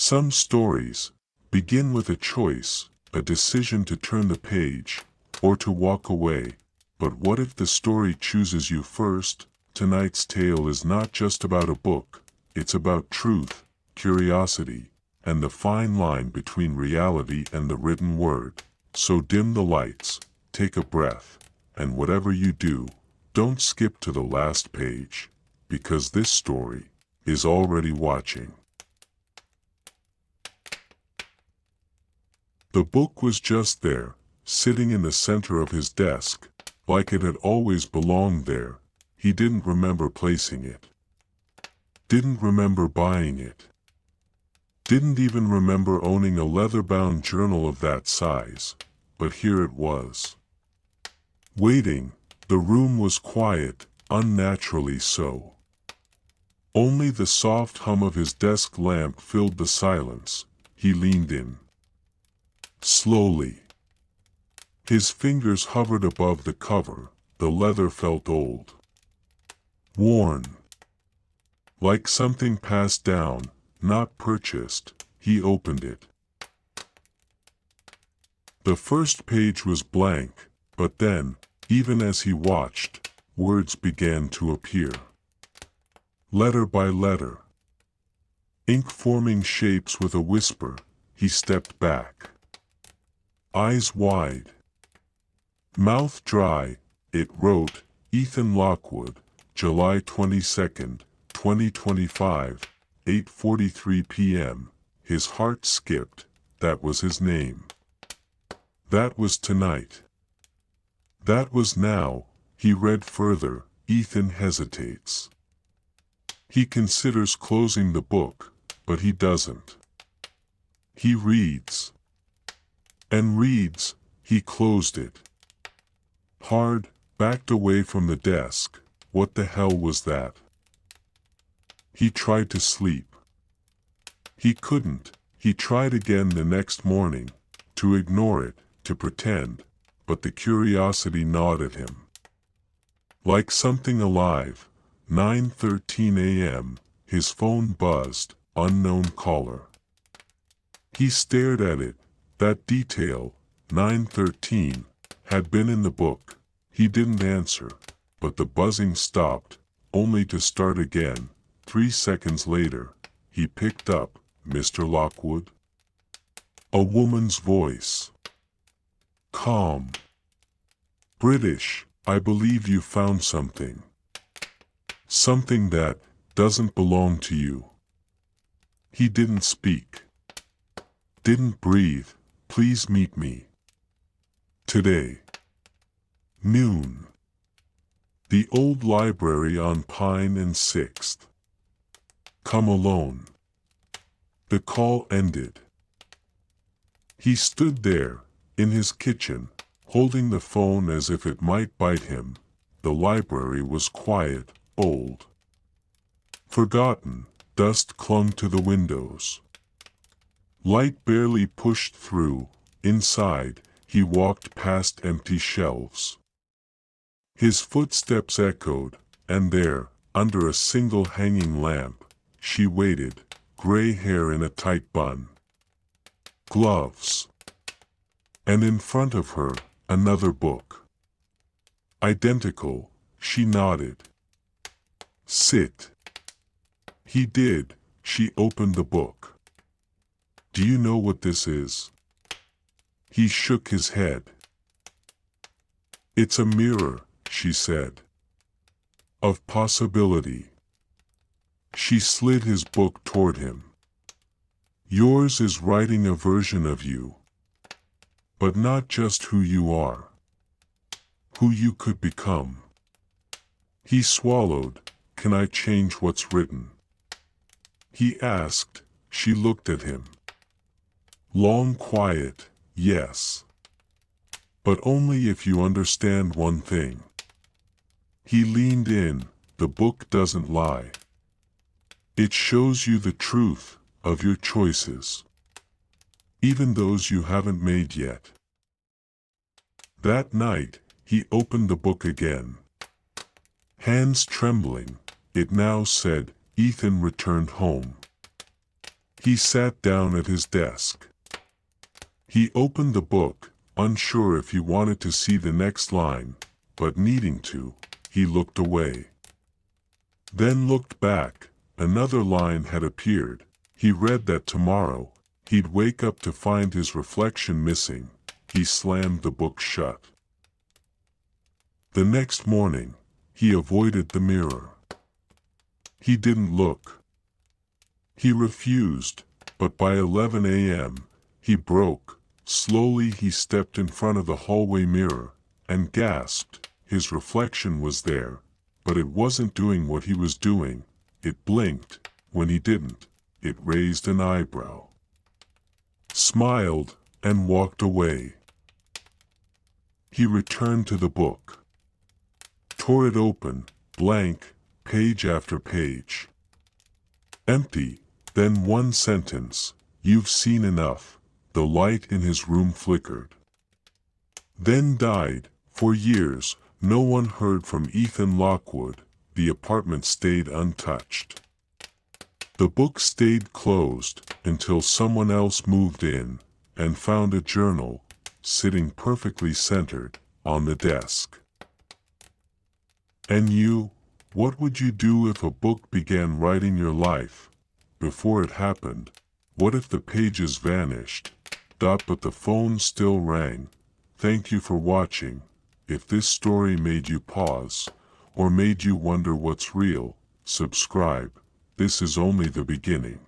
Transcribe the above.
Some stories begin with a choice, a decision to turn the page, or to walk away. But what if the story chooses you first? Tonight's tale is not just about a book, it's about truth, curiosity, and the fine line between reality and the written word. So dim the lights, take a breath, and whatever you do, don't skip to the last page, because this story is already watching. The book was just there, sitting in the center of his desk, like it had always belonged there. He didn't remember placing it. Didn't remember buying it. Didn't even remember owning a leather-bound journal of that size, but here it was. Waiting, the room was quiet, unnaturally so. Only the soft hum of his desk lamp filled the silence. He leaned in. Slowly. His fingers hovered above the cover. The leather felt old. Worn. Like something passed down, not purchased. He opened it. The first page was blank, but then, even as he watched, words began to appear. Letter by letter. Ink forming shapes with a whisper. He stepped back. Eyes wide. Mouth dry. It wrote, Ethan Lockwood, July 22nd, 2025, 8:43 p.m. His heart skipped. That was his name. That was tonight. That was now. He read further. Ethan hesitates. He considers closing the book, but he doesn't. He reads. And reads. He closed it. Hard, backed away from the desk. What the hell was that? He tried to sleep. He couldn't. He tried again the next morning, to ignore it, to pretend, but the curiosity gnawed at him. Like something alive, 9:13 a.m., his phone buzzed, unknown caller. He stared at it. That detail, 9:13, had been in the book. He didn't answer, but the buzzing stopped, only to start again. 3 seconds later, he picked up, Mr. Lockwood? A woman's voice. Calm. British, I believe you found something. Something that doesn't belong to you. He didn't speak. Didn't breathe. Please meet me. Today. Noon. The old library on Pine and 6th. Come alone. The call ended. He stood there, in his kitchen, holding the phone as if it might bite him. The library was quiet, old. Forgotten. Dust clung to the windows. Light barely pushed through. Inside, he walked past empty shelves. His footsteps echoed, and there, under a single hanging lamp, she waited, gray hair in a tight bun. Gloves. And in front of her, another book. Identical. She nodded. Sit. He did. She opened the book. Do you know what this is? He shook his head. It's a mirror, she said. Of possibility. She slid his book toward him. Yours is writing a version of you. But not just who you are. Who you could become. He swallowed. Can I change what's written? He asked. She looked at him. Long quiet, yes. But only if you understand one thing. He leaned in. The book doesn't lie. It shows you the truth of your choices. Even those you haven't made yet. That night, he opened the book again. Hands trembling, it now said, Ethan returned home. He sat down at his desk. He opened the book, unsure if he wanted to see the next line, but needing to, he looked away. Then looked back. Another line had appeared. He read that tomorrow, he'd wake up to find his reflection missing. He slammed the book shut. The next morning, he avoided the mirror. He didn't look. He refused, but by 11 a.m., he broke. Slowly he stepped in front of the hallway mirror, and gasped. His reflection was there, but it wasn't doing what he was doing. It blinked. When he didn't, it raised an eyebrow, smiled, and walked away. He returned to the book, tore it open, blank, page after page. Empty. Then one sentence, "You've seen enough." The light in his room flickered. Then died. For years, no one heard from Ethan Lockwood. The apartment stayed untouched. The book stayed closed until someone else moved in and found a journal, sitting perfectly centered, on the desk. And you, what would you do if a book began writing your life? Before it happened, what if the pages vanished? But the phone still rang. Thank you for watching. If this story made you pause, or made you wonder what's real, subscribe. This is only the beginning.